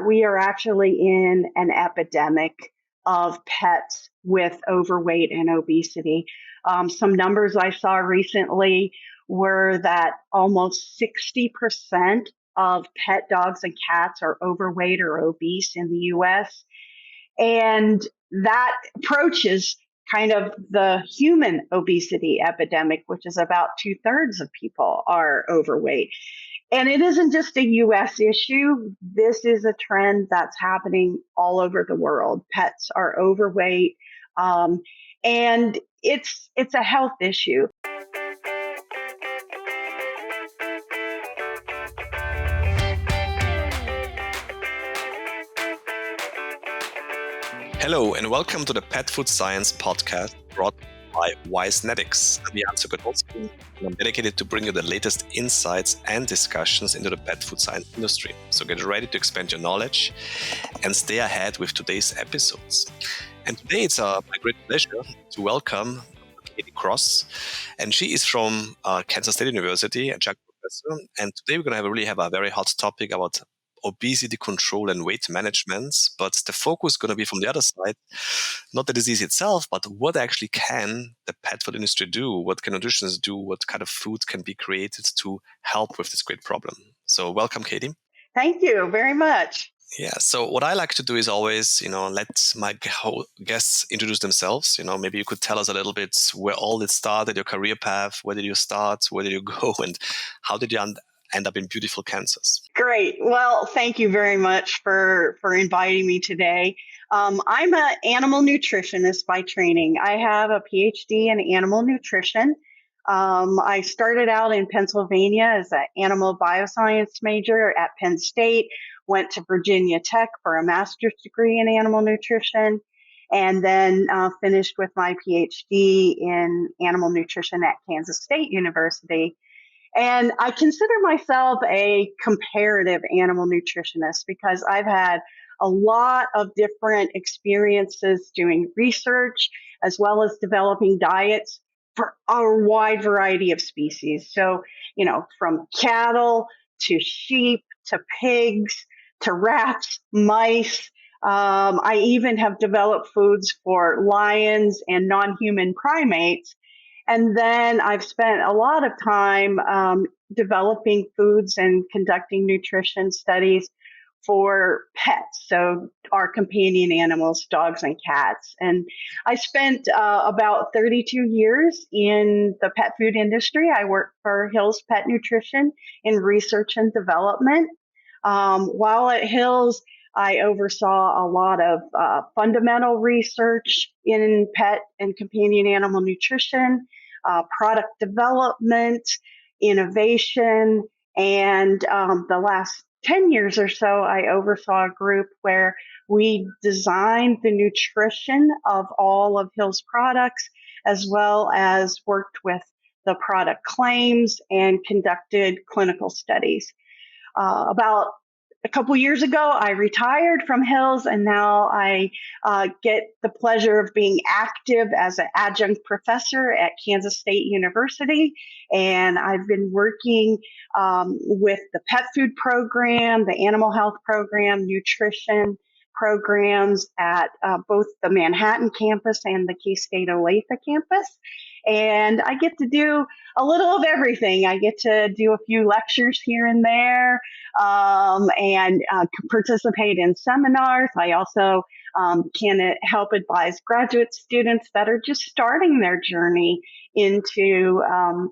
we are actually in an epidemic of pets with overweight and obesity. Some numbers I saw recently were that almost 60% of pet dogs and cats are overweight or obese in the US. And that approaches kind of the human obesity epidemic, which is about 2/3 of people are overweight. And it isn't just a US issue. This is a trend that's happening all over the world. Pets are overweight, and it's a health issue. Hello and welcome to the Pet Food Science podcast brought by Wisenetics. I'm Jan Sokolowski, and I'm dedicated to bring you the latest insights and discussions into the pet food science industry. So get ready to expand your knowledge and stay ahead with today's episodes. And today it's my great pleasure to welcome Katie Cross, and she is from Kansas State University, a JAG professor. And today we're going to have a very hot topic about obesity control and weight management, but the focus is going to be from the other side, not the disease itself, but what actually can the pet food industry do, what can nutritionists do, what kind of food can be created to help with this great problem. So welcome, Katie. Thank you very much. Yeah, so what I like to do is always, let my guests introduce themselves. Maybe you could tell us a little bit where all it started, your career path, where did you start, where did you go, and how did you end up in beautiful Kansas? Great. Well, thank you very much for inviting me today. I'm an animal nutritionist by training. I have a PhD in animal nutrition. I started out in Pennsylvania as an animal bioscience major at Penn State, went to Virginia Tech for a master's degree in animal nutrition, and then finished with my PhD in animal nutrition at Kansas State University. And I consider myself a comparative animal nutritionist because I've had a lot of different experiences doing research as well as developing diets for a wide variety of species. So, from cattle to sheep to pigs to rats, mice. I even have developed foods for lions and non-human primates. And then I've spent a lot of time developing foods and conducting nutrition studies for pets, so our companion animals, dogs and cats. And I spent about 32 years in the pet food industry. I worked for Hill's Pet Nutrition in research and development. While at Hill's, I oversaw a lot of fundamental research in pet and companion animal nutrition, product development, innovation, and the last 10 years or so, I oversaw a group where we designed the nutrition of all of Hill's products, as well as worked with the product claims and conducted clinical studies. About a couple years ago, I retired from Hill's, and now I get the pleasure of being active as an adjunct professor at Kansas State University. And I've been working with the pet food program, the animal health program, nutrition programs at both the Manhattan campus and the K-State Olathe campus. And I get to do a little of everything. I get to do a few lectures here and there and participate in seminars. I also can help advise graduate students that are just starting their journey into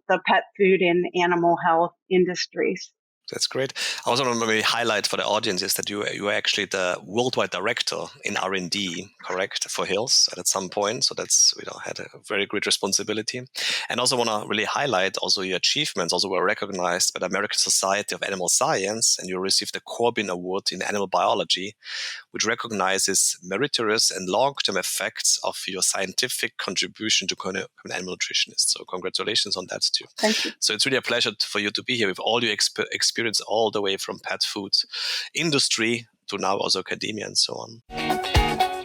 the pet food and animal health industries. That's great. I also want to maybe highlight for the audience is that you are actually the worldwide director in R&D, correct, for Hill's at some point. So that's, had a very great responsibility. And also want to really highlight also your achievements. Also were recognized by the American Society of Animal Science, and you received the Corbin Award in Animal Biology, which recognizes meritorious and long-term effects of your scientific contribution to an animal nutritionist. So congratulations on that too. Thank you. So it's really a pleasure for you to be here with all your experience all the way from pet food industry to now also academia and so on.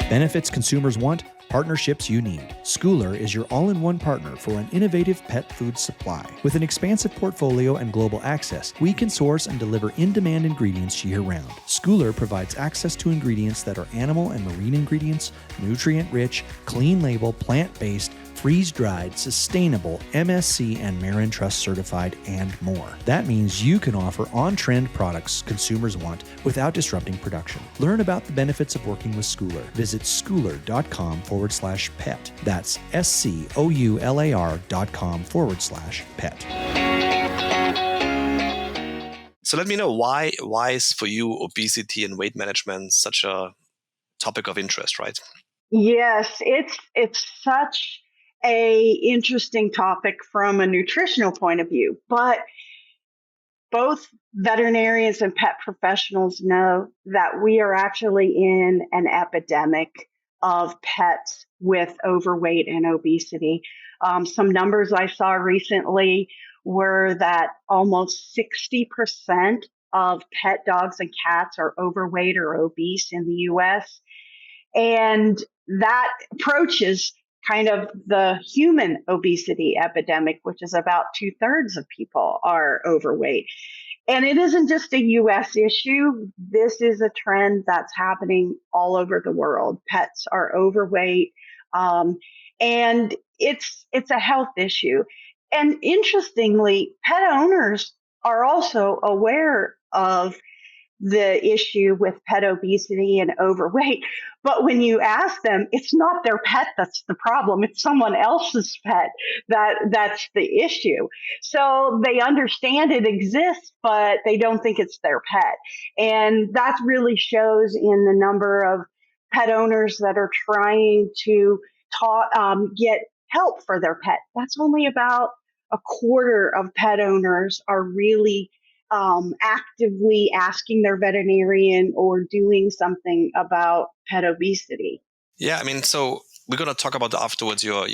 Benefits consumers want, partnerships you need. Schooler is your all-in-one partner for an innovative pet food supply. With an expansive portfolio and global access, we can source and deliver in-demand ingredients year-round. Schooler provides access to ingredients that are animal and marine ingredients, nutrient-rich, clean label, plant-based, freeze-dried, sustainable, MSC and Marin Trust certified, and more. That means you can offer on-trend products consumers want without disrupting production. Learn about the benefits of working with Schooler. Visit schooler.com/pet. That's SCOULAR.com/pet. So let me know why is for you obesity and weight management such a topic of interest, right? Yes, it's such a interesting topic from a nutritional point of view, but both veterinarians and pet professionals know that we are actually in an epidemic of pets with overweight and obesity. Some numbers I saw recently were that almost 60% of pet dogs and cats are overweight or obese in the US. And that approaches kind of the human obesity epidemic, which is about 2/3 of people are overweight. And it isn't just a US issue. This is a trend that's happening all over the world. Pets are overweight, and it's a health issue. And interestingly, pet owners are also aware of the issue with pet obesity and overweight. But when you ask them, it's not their pet that's the problem. It's someone else's pet that's the issue. So they understand it exists, but they don't think it's their pet. And that really shows in the number of pet owners that are trying to get help for their pet. That's only about a quarter of pet owners are really actively asking their veterinarian or doing something about pet obesity. Yeah, I mean, so we're going to talk about afterwards. Your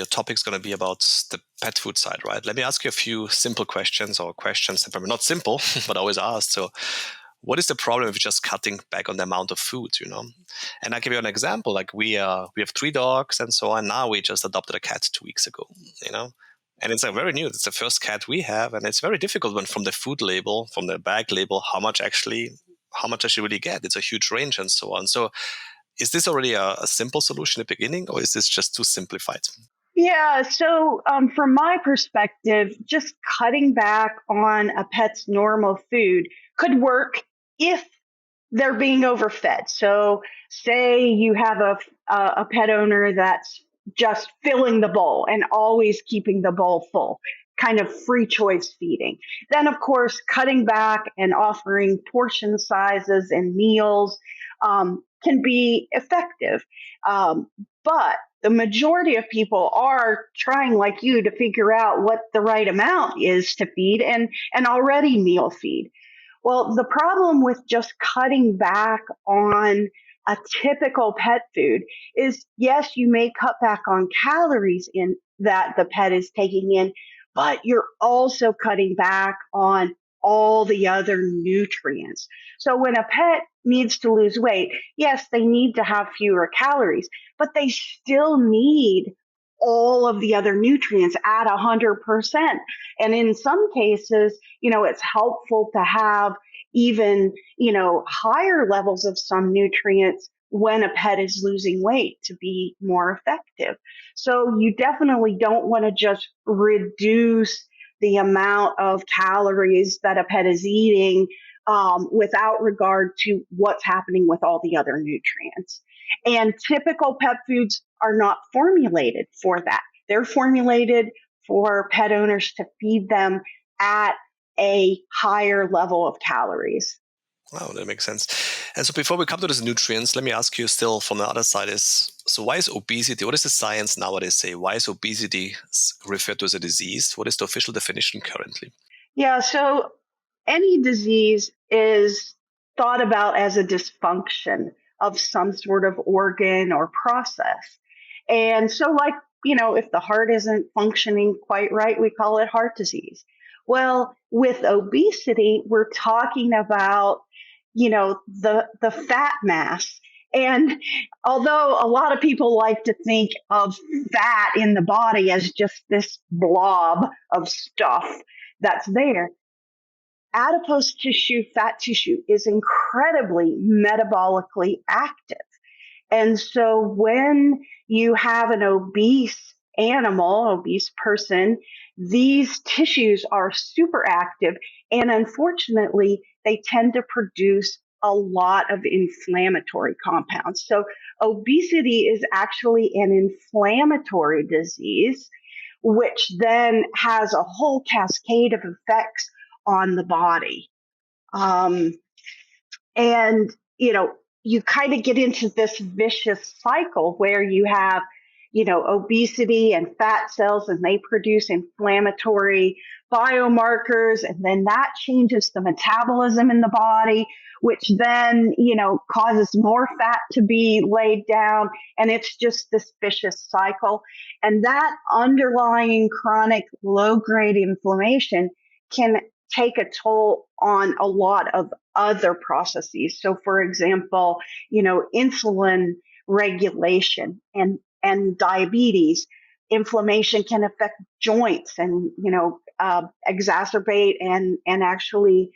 topic's going to be about the pet food side, right? Let me ask you a few simple questions, or questions that probably not simple, but always asked. So, what is the problem with just cutting back on the amount of food? And I'll give you an example. Like we have 3 dogs and so on. Now we just adopted a cat 2 weeks ago. And it's very new. It's the first cat we have, and it's very difficult when from the food label, from the bag label, how much actually really get. It's a huge range and so on. So is this already a simple solution at the beginning, or is this just too simplified? Yeah, so from my perspective, just cutting back on a pet's normal food could work if they're being overfed. So say you have a pet owner that's just filling the bowl and always keeping the bowl full, kind of free choice feeding. Then, of course, cutting back and offering portion sizes and meals can be effective. But the majority of people are trying, like you, to figure out what the right amount is to feed and already meal feed. Well, the problem with just cutting back on a typical pet food is, yes, you may cut back on calories in that the pet is taking in, but you're also cutting back on all the other nutrients. So when a pet needs to lose weight, yes, they need to have fewer calories, but they still need all of the other nutrients at 100%. And in some cases, it's helpful to have even, higher levels of some nutrients when a pet is losing weight to be more effective. So you definitely don't want to just reduce the amount of calories that a pet is eating without regard to what's happening with all the other nutrients. And typical pet foods are not formulated for that. They're formulated for pet owners to feed them at a higher level of calories. Wow, that makes sense. And so before we come to these nutrients, let me ask you still from the other side so why is obesity, what does the science nowadays say? Why is obesity referred to as a disease? What is the official definition currently? Yeah, so any disease is thought about as a dysfunction of some sort of organ or process. And so if the heart isn't functioning quite right, we call it heart disease. Well, with obesity, we're talking about, the fat mass And although a lot of people like to think of fat in the body as just this blob of stuff that's there, adipose tissue, fat tissue is incredibly metabolically active. And so when you have an obese animal, obese person, these tissues are super active. And unfortunately, they tend to produce a lot of inflammatory compounds. So obesity is actually an inflammatory disease, which then has a whole cascade of effects on the body. Um, and, you kind of get into this vicious cycle where you have, obesity and fat cells, and they produce inflammatory biomarkers, and then that changes the metabolism in the body, which then, causes more fat to be laid down. And it's just this vicious cycle. And that underlying chronic low grade inflammation can take a toll on a lot of other processes. So, for example, insulin regulation and diabetes. Inflammation can affect joints and, exacerbate and actually,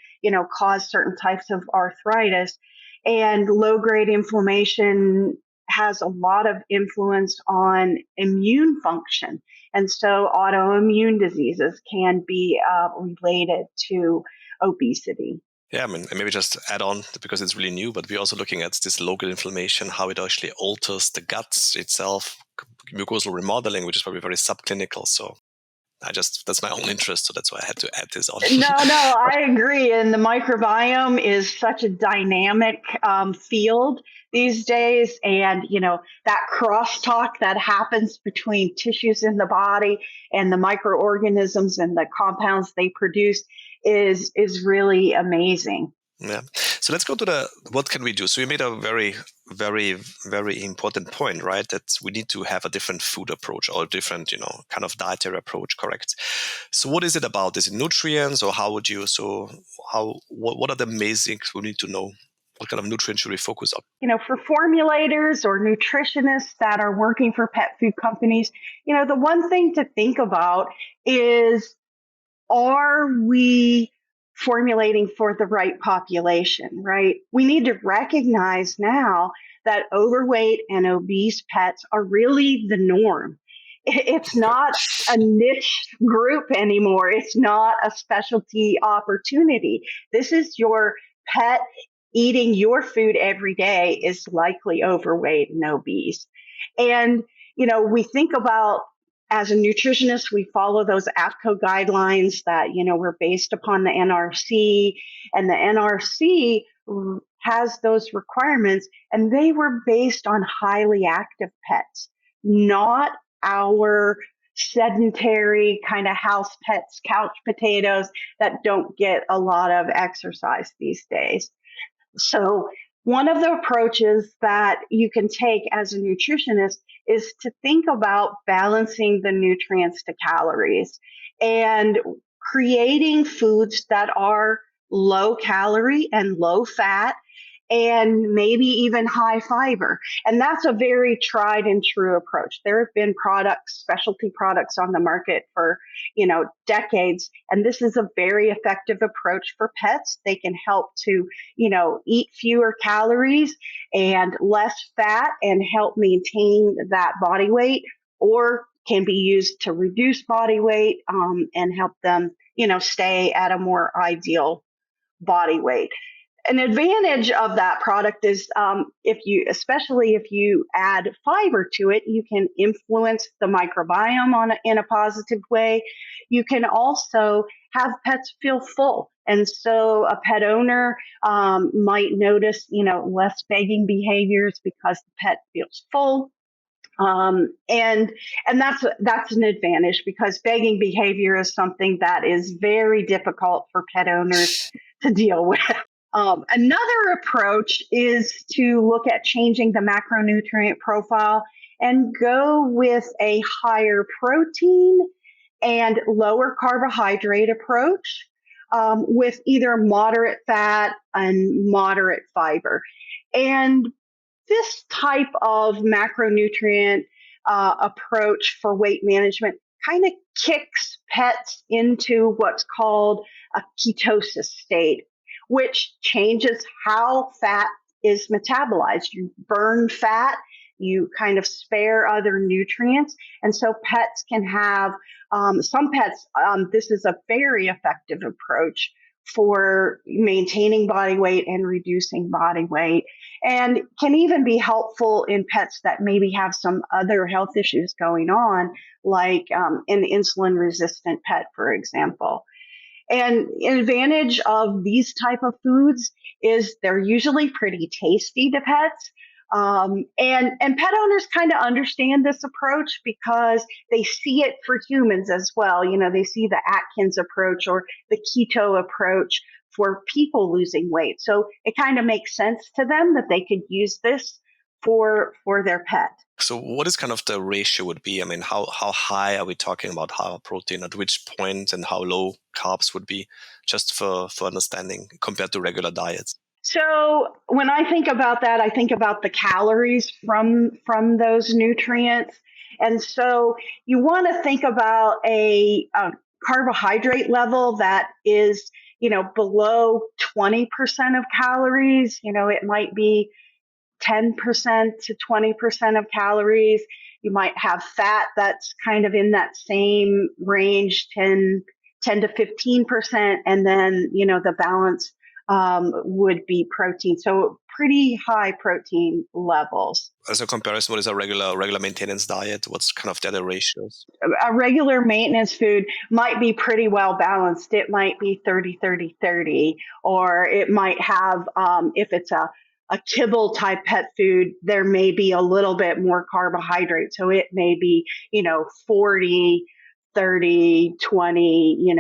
cause certain types of arthritis. And low grade inflammation has a lot of influence on immune function. And so autoimmune diseases can be related to obesity. Yeah, I mean, and maybe just add on, because it's really new, but we're also looking at this local inflammation, how it actually alters the guts itself, mucosal remodeling, which is probably very subclinical. So that's my own interest. So that's why I had to add this on. No, I agree. And the microbiome is such a dynamic field these days. And, that crosstalk that happens between tissues in the body and the microorganisms and the compounds they produce is really amazing. Yeah. So let's go to what can we do? So you made a very, very, very important point, right? That we need to have a different food approach or a different, kind of dietary approach, correct? So what is it about? Is it nutrients, or what are the basics we need to know? What kind of nutrients should we focus on? For formulators or nutritionists that are working for pet food companies, the one thing to think about is, are we formulating for the right population, right? We need to recognize now that overweight and obese pets are really the norm. It's not a niche group anymore. It's not a specialty opportunity. This is your pet eating your food every day is likely overweight and obese. And, we think about, as a nutritionist, we follow those AFCO guidelines that, were based upon the NRC, and the NRC has those requirements, and they were based on highly active pets, not our sedentary kind of house pets, couch potatoes that don't get a lot of exercise these days. So one of the approaches that you can take as a nutritionist is to think about balancing the nutrients to calories and creating foods that are low calorie and low fat and maybe even high fiber. And that's a very tried and true approach. There have been specialty products on the market for, decades. And this is a very effective approach for pets. They can help to, eat fewer calories and less fat and help maintain that body weight, or can be used to reduce body weight and help them, stay at a more ideal body weight. An advantage of that product is especially if you add fiber to it, you can influence the microbiome in a positive way. You can also have pets feel full. And so a pet owner might notice, less begging behaviors because the pet feels full. And that's an advantage, because begging behavior is something that is very difficult for pet owners to deal with. Another approach is to look at changing the macronutrient profile and go with a higher protein and lower carbohydrate approach with either moderate fat and moderate fiber. And this type of macronutrient approach for weight management kind of kicks pets into what's called a ketosis state, which changes how fat is metabolized. You burn fat, you kind of spare other nutrients. And so pets can have, some pets, this is a very effective approach for maintaining body weight and reducing body weight, and can even be helpful in pets that maybe have some other health issues going on, like an insulin resistant pet, for example. And an advantage of these type of foods is they're usually pretty tasty to pets. And pet owners kind of understand this approach because they see it for humans as well. You know, they see the Atkins approach or the keto approach for people losing weight. So it kind of makes sense to them that they could use this for their pet. So what is kind of the ratio would be? I mean, how high are we talking about high protein, at which point, and how low carbs would be, just for understanding compared to regular diets? So when I think about that, I think about the calories from those nutrients. And so you want to think about a carbohydrate level that is, below 20% of calories. It might be 10% to 20% of calories. You might have fat that's kind of in that same range, 10 to 15%. And then, the balance would be protein. So pretty high protein levels. As a comparison, what is a regular maintenance diet? What's kind of the other ratios? A regular maintenance food might be pretty well balanced. It might be 30, 30, 30, or it might have, if it's a kibble type pet food, there may be a little bit more carbohydrate. So it may be, 40, 30, 20,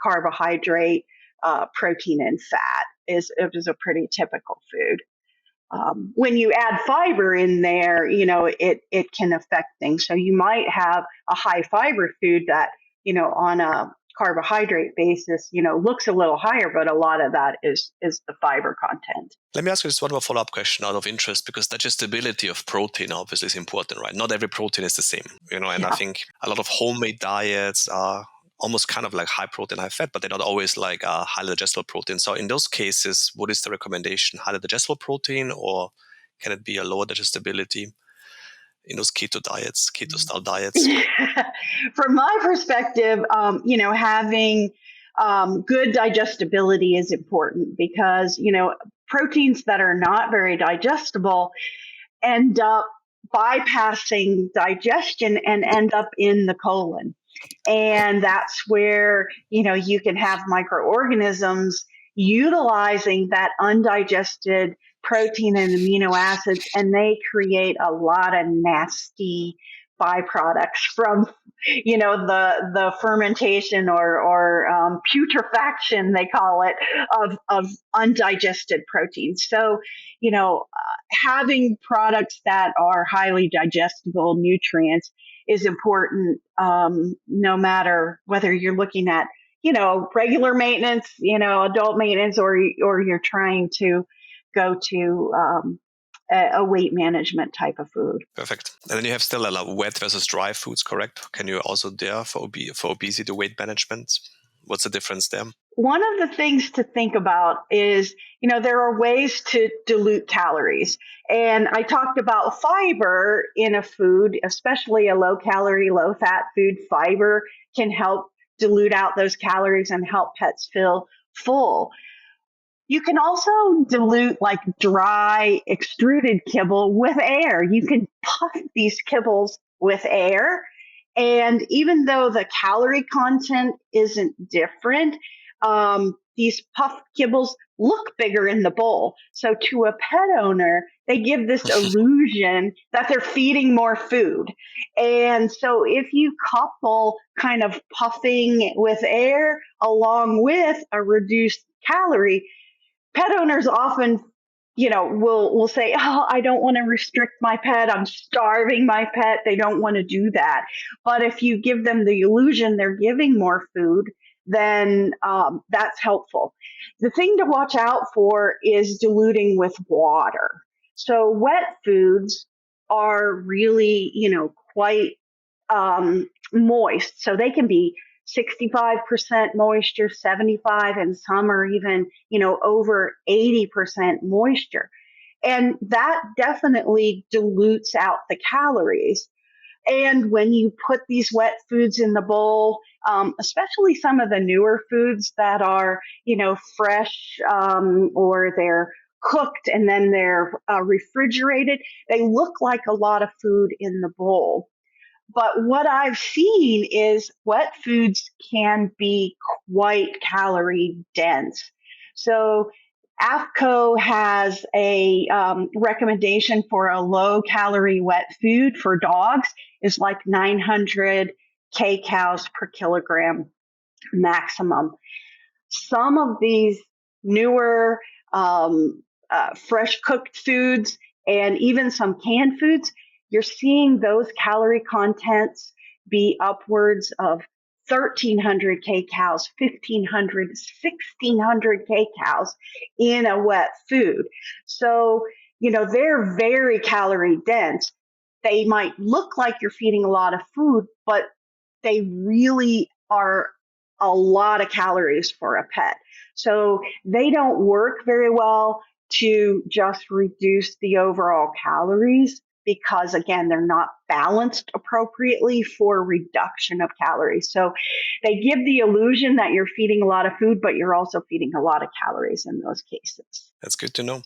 carbohydrate, protein and fat is a pretty typical food. When you add fiber in there, it can affect things. So you might have a high fiber food that, on a carbohydrate basis, looks a little higher, but a lot of that is the fiber content. Let me ask you just one more follow-up question out of interest, because digestibility of protein obviously is important, right? Not every protein is the same, and yeah. I think a lot of homemade diets are almost kind of like high protein, high fat, but they're not always like highly digestible protein. So in those cases, what is the recommendation? Highly digestible protein, or can it be a lower digestibility in those keto style diets? From my perspective, having good digestibility is important because, proteins that are not very digestible end up bypassing digestion and end up in the colon. And that's where, you can have microorganisms utilizing that undigested protein and amino acids, and they create a lot of nasty byproducts from, the fermentation or putrefaction, they call it, of undigested proteins. So, having products that are highly digestible nutrients is important, no matter whether you're looking at, regular maintenance, adult maintenance, or you're trying to go to a weight management type of food. Perfect. And then you have still a lot of wet versus dry foods, correct? Can you also there for obesity weight management? What's the difference there? One of the things to think about is, there are ways to dilute calories. And I talked about fiber in a food, especially a low calorie, low fat food. Fiber can help dilute out those calories and help pets feel full. You can also dilute like dry extruded kibble with air. You can puff these kibbles with air. And even though the calorie content isn't different, these puffed kibbles look bigger in the bowl. So to a pet owner, they give this illusion that they're feeding more food. And so if you couple kind of puffing with air along with a reduced calorie, pet owners often, will say, oh, I don't want to restrict my pet. I'm starving my pet. They don't want to do that. But if you give them the illusion they're giving more food, then that's helpful. The thing to watch out for is diluting with water. So wet foods are really, quite moist. So they can be 65% moisture, 75, and some are even, over 80% moisture. And that definitely dilutes out the calories. And when you put these wet foods in the bowl, especially some of the newer foods that are, fresh, or they're cooked and then they're refrigerated, they look like a lot of food in the bowl. But what I've seen is wet foods can be quite calorie dense. So AFCO has a recommendation for a low calorie wet food for dogs is like 900 kcals per kilogram maximum. Some of these newer fresh cooked foods and even some canned foods, you're seeing those calorie contents be upwards of 1,300 kcals, 1,500, 1,600 kcals in a wet food. So, they're very calorie dense. They might look like you're feeding a lot of food, but they really are a lot of calories for a pet. So they don't work very well to just reduce the overall calories because, again, they're not balanced appropriately for reduction of calories. So they give the illusion that you're feeding a lot of food, but you're also feeding a lot of calories in those cases. That's good to know.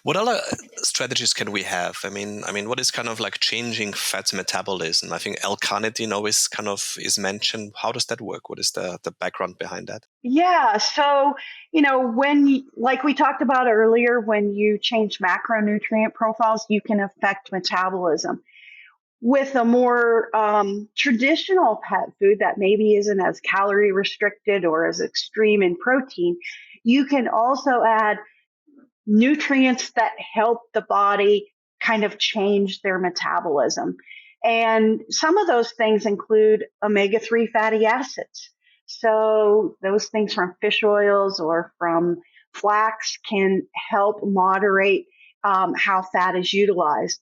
What other strategies can we have? I mean, what is kind of like changing fat metabolism? I think L-carnitine always kind of is mentioned. How does that work? What is the background behind that? Yeah. So, like we talked about earlier, when you change macronutrient profiles, you can affect metabolism. With a more traditional pet food that maybe isn't as calorie restricted or as extreme in protein, you can also add nutrients that help the body kind of change their metabolism. And some of those things include omega-3 fatty acids. So those things from fish oils or from flax can help moderate how fat is utilized.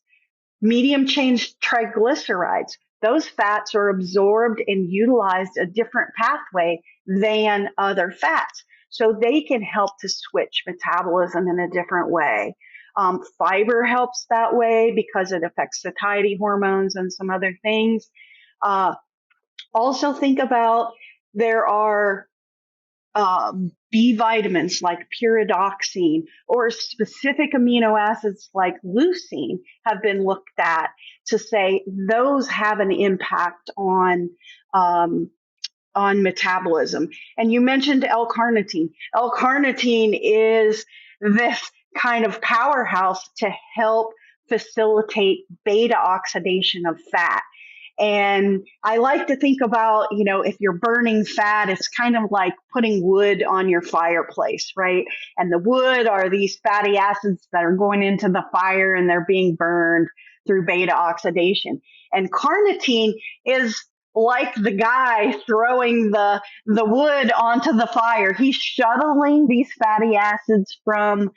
Medium chain triglycerides, those fats are absorbed and utilized a different pathway than other fats. So they can help to switch metabolism in a different way. Fiber helps that way because it affects satiety hormones and some other things. Also think about there are B vitamins like pyridoxine or specific amino acids like leucine have been looked at to say those have an impact on metabolism. And you mentioned L-carnitine. L-carnitine is this kind of powerhouse to help facilitate beta oxidation of fat. And I like to think about, if you're burning fat, it's kind of like putting wood on your fireplace, right? And the wood are these fatty acids that are going into the fire and they're being burned through beta oxidation. And carnitine is like the guy throwing the wood onto the fire. He's shuttling these fatty acids from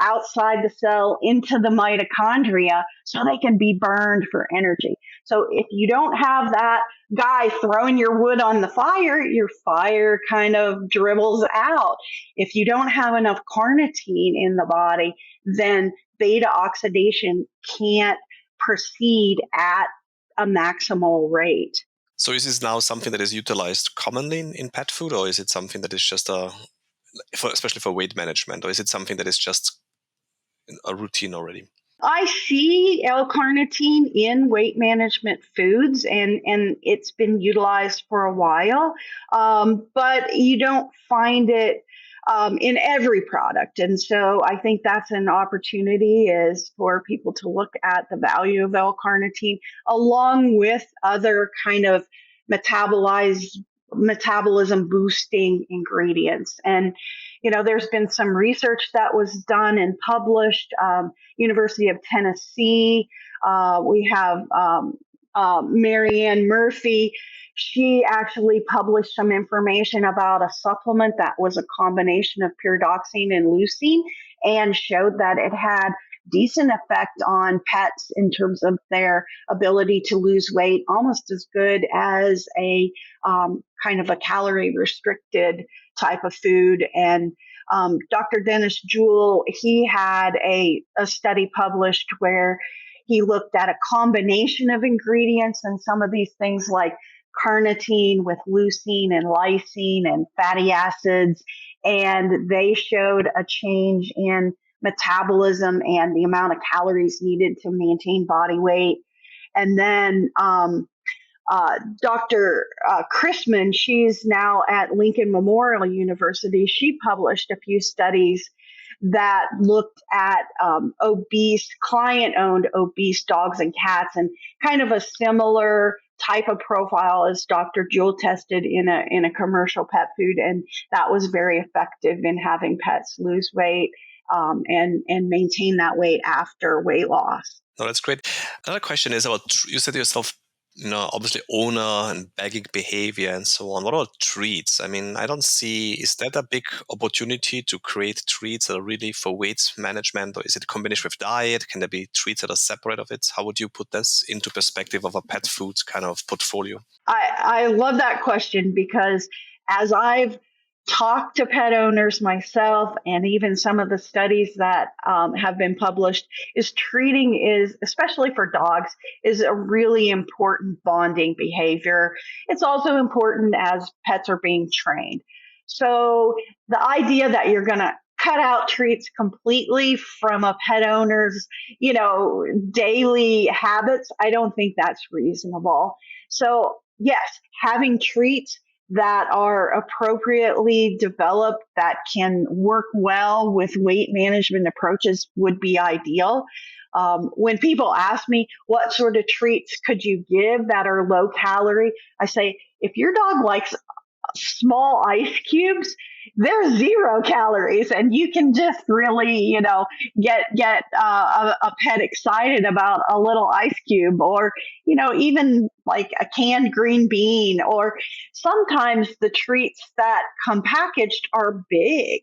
outside the cell into the mitochondria so they can be burned for energy. So if you don't have that guy throwing your wood on the fire, your fire kind of dribbles out. If you don't have enough carnitine in the body, then beta oxidation can't proceed at a maximal rate. So is this now something that is utilized commonly in pet food, or is it something that is just especially for weight management, or is it something that is just a routine already? I see L-carnitine in weight management foods, and it's been utilized for a while, but you don't find it in every product. And so I think that's an opportunity is for people to look at the value of L-carnitine along with other kind of metabolism boosting ingredients. And there's been some research that was done and published. University of Tennessee. We have Marianne Murphy. She actually published some information about a supplement that was a combination of pyridoxine and leucine and showed that it had decent effect on pets in terms of their ability to lose weight, almost as good as a kind of a calorie restricted type of food. And Dr. Dennis Jewell, he had a study published where he looked at a combination of ingredients and some of these things like carnitine with leucine and lysine and fatty acids. And they showed a change in metabolism and the amount of calories needed to maintain body weight. And then Dr. Chrisman, she's now at Lincoln Memorial University. She published a few studies that looked at obese, client-owned obese dogs and cats, and kind of a similar type of profile as Dr. Jewell tested in a commercial pet food, and that was very effective in having pets lose weight and maintain that weight after weight loss. No, that's great. Another question is about, you said to yourself, obviously owner and bagging behavior and so on. What about treats? I mean, I don't see, is that a big opportunity to create treats that are really for weight management, or is it a combination with diet? Can there be treats that are separate of it? How would you put this into perspective of a pet food kind of portfolio? I love that question, because as I've talked to pet owners myself, and even some of the studies that have been published, is treating is, especially for dogs, is a really important bonding behavior. It's also important as pets are being trained. So the idea that you're going to cut out treats completely from a pet owner's, daily habits, I don't think that's reasonable. So yes, having treats that are appropriately developed that can work well with weight management approaches would be ideal. When people ask me what sort of treats could you give that are low calorie, I say, if your dog likes small ice cubes, they're 0 calories, and you can just really, get a pet excited about a little ice cube, or, even like a canned green bean, or sometimes the treats that come packaged are big,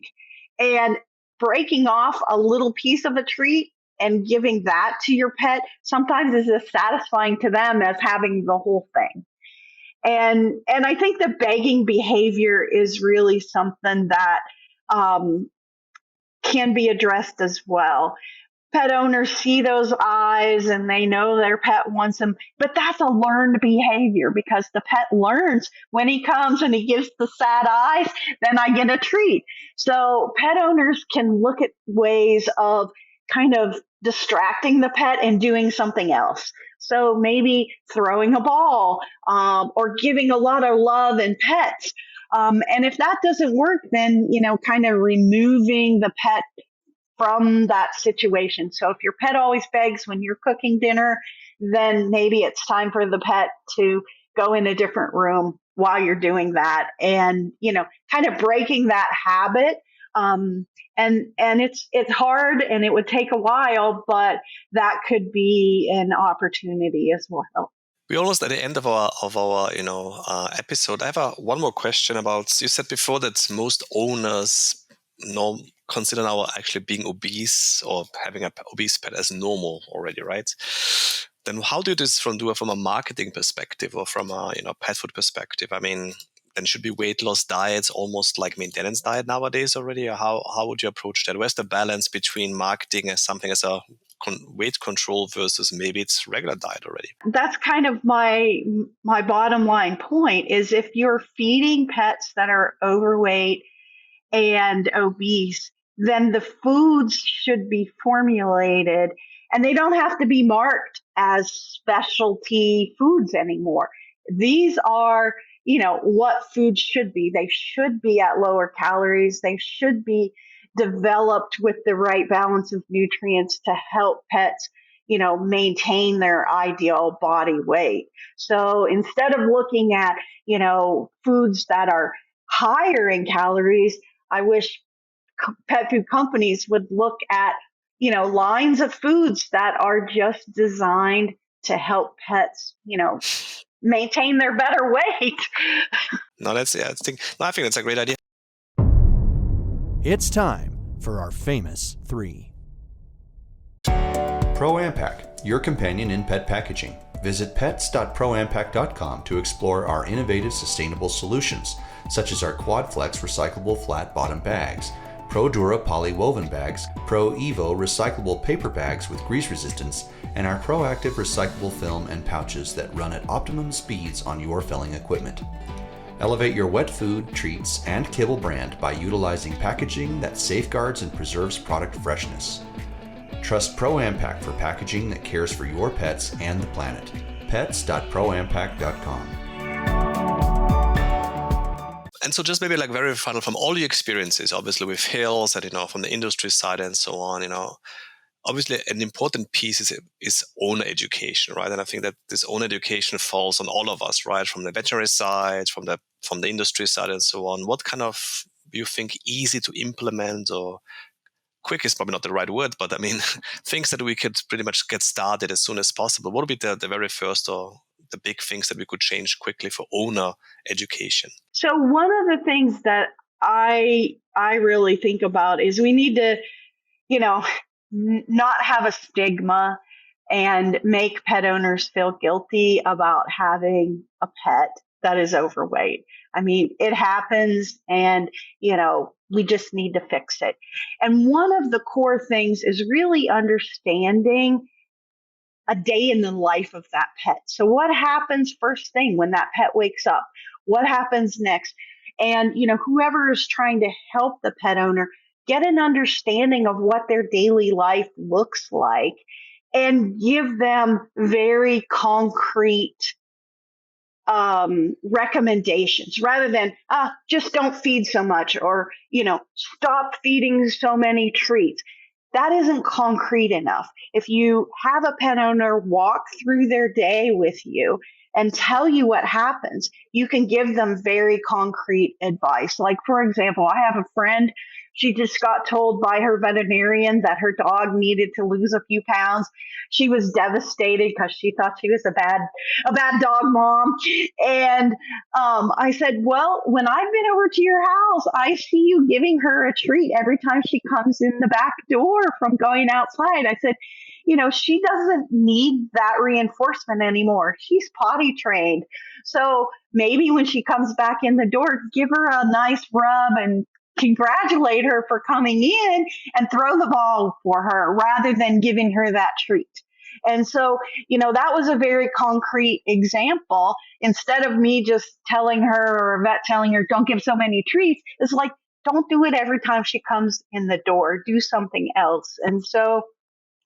and breaking off a little piece of a treat and giving that to your pet sometimes is as satisfying to them as having the whole thing. And I think the begging behavior is really something that can be addressed as well. Pet owners see those eyes and they know their pet wants them, but that's a learned behavior, because the pet learns when he comes and he gives the sad eyes, then I get a treat. So pet owners can look at ways of kind of distracting the pet and doing something else. So maybe throwing a ball or giving a lot of love and pets. And if that doesn't work, then, kind of removing the pet from that situation. So if your pet always begs when you're cooking dinner, then maybe it's time for the pet to go in a different room while you're doing that, and, kind of breaking that habit. And it's hard, and it would take a while, but that could be an opportunity as well. We're almost at the end of our episode. I have one more question about, you said before that most owners consider now actually being obese or having an obese pet as normal already, right? Then how do you do this from a marketing perspective or from a pet food perspective? I mean, then should be weight loss diets almost like maintenance diet nowadays already? Or how would you approach that? Where's the balance between marketing as something as a weight control versus maybe it's regular diet already? That's kind of my bottom line point, is if you're feeding pets that are overweight and obese, then the foods should be formulated, and they don't have to be marked as specialty foods anymore. These are, what foods should be. They should be at lower calories. They should be developed with the right balance of nutrients to help pets, maintain their ideal body weight. So instead of looking at, foods that are higher in calories, I wish pet food companies would look at, lines of foods that are just designed to help pets, maintain their better weight. I think that's a great idea. It's time for our famous 3. ProAmpac, your companion in pet packaging. Visit pets.proampac.com to explore our innovative sustainable solutions, such as our QuadFlex recyclable flat bottom bags, ProDura polywoven bags, ProEvo recyclable paper bags with grease resistance, and our ProActive recyclable film and pouches that run at optimum speeds on your filling equipment. Elevate your wet food, treats, and kibble brand by utilizing packaging that safeguards and preserves product freshness. Trust ProAmpac for packaging that cares for your pets and the planet. pets.proampac.com. And so just maybe like very final from all your experiences, obviously with Hills and, from the industry side and so on, obviously an important piece is owner education, right? And I think that this owner education falls on all of us, right? From the veterinary side, from the industry side and so on. What kind of, you think, easy to implement, or quick is probably not the right word, but I mean, things that we could pretty much get started as soon as possible? What would be the very first or the big things that we could change quickly for owner education? So one of the things that I really think about is we need to, not have a stigma and make pet owners feel guilty about having a pet that is overweight. I mean, it happens, and, we just need to fix it. And one of the core things is really understanding a day in the life of that pet. So what happens first thing when that pet wakes up? What happens next? And, whoever is trying to help the pet owner get an understanding of what their daily life looks like and give them very concrete recommendations rather than just don't feed so much, or stop feeding so many treats. That isn't concrete enough. If you have a pet owner walk through their day with you and tell you what happens, you can give them very concrete advice. Like, for example, I have a friend. She just got told by her veterinarian that her dog needed to lose a few pounds. She was devastated because she thought she was a bad dog mom. And I said, well, when I've been over to your house, I see you giving her a treat every time she comes in the back door from going outside. I said, she doesn't need that reinforcement anymore. She's potty trained. So maybe when she comes back in the door, give her a nice rub and congratulate her for coming in and throw the ball for her rather than giving her that treat. And so, that was a very concrete example. Instead of me just telling her, or a vet telling her, don't give so many treats, it's like, don't do it every time she comes in the door. Do something else. And so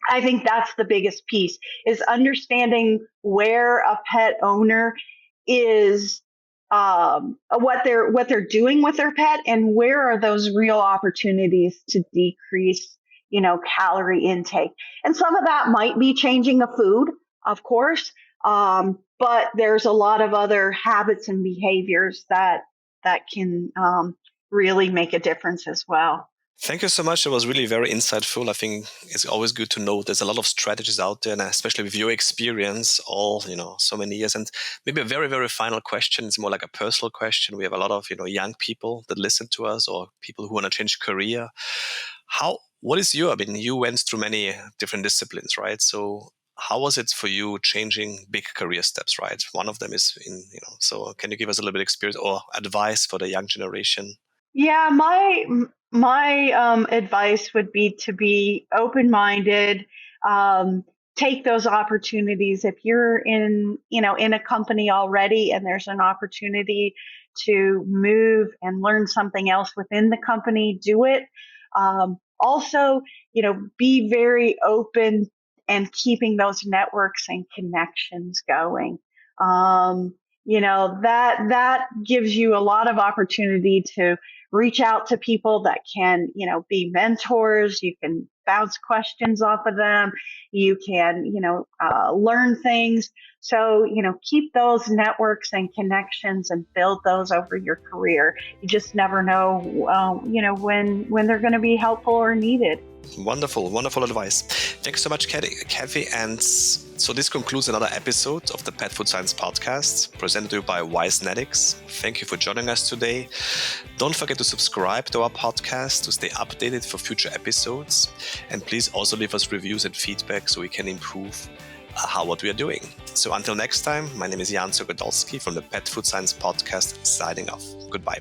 I think that's the biggest piece, is understanding where a pet owner is, what they're doing with their pet, and where are those real opportunities to decrease, calorie intake. And some of that might be changing a food, of course, but there's a lot of other habits and behaviors that can really make a difference as well. Thank you so much. It was really very insightful. I think it's always good to know there's a lot of strategies out there, and especially with your experience, so many years. And maybe a very, very final question. It's more like a personal question. We have a lot of, young people that listen to us, or people who want to change career. You went through many different disciplines, right? So how was it for you changing big career steps, right? One of them is so can you give us a little bit of experience or advice for the young generation? Yeah, my advice would be to be open-minded, take those opportunities. If you're in a company already and there's an opportunity to move and learn something else within the company, do it. Also, be very open and keeping those networks and connections going. That gives you a lot of opportunity to reach out to people that can, be mentors. You can bounce questions off of them. You can, learn things. So, keep those networks and connections and build those over your career. You just never know, when they're going to be helpful or needed. Wonderful, wonderful advice. Thanks so much, Kathy. And So this concludes another episode of the Pet Food Science Podcast, presented to you by WiseNetics. Thank you for joining us today. Don't forget to subscribe to our podcast to stay updated for future episodes. And please also leave us reviews and feedback so we can improve what we are doing. So until next time, my name is Jan Sogodolski from the Pet Food Science Podcast, signing off. Goodbye.